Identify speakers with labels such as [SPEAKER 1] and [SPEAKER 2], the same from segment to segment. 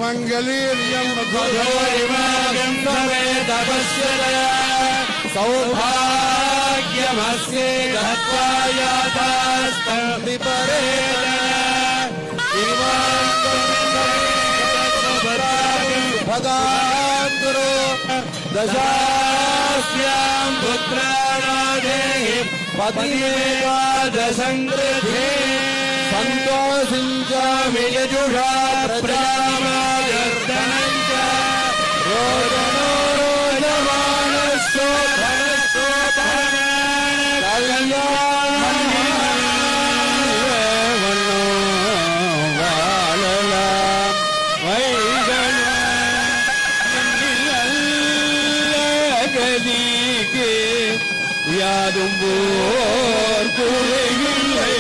[SPEAKER 1] मङ्गलीर्यं मधुरिमागं समेत पश्यदय सौभाग्यमस्ये दत्त्वा यातास्तम्भिपरेण भगान्तरो दशास्यां पुत्राणादेहि पतिमेकादशङ्कृते सन्तोषिञ्चामि यजुषा प्रजामायर्दनं च रोदनो रोदमानश्चो धनश्चो யாதும்போர் கூறுகில்லை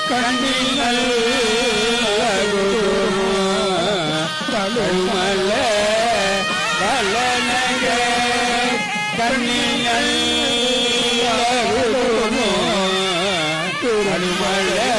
[SPEAKER 1] கண்ணில் கழுமல்ல வல்லனக கண்ணில் கழுமல்ல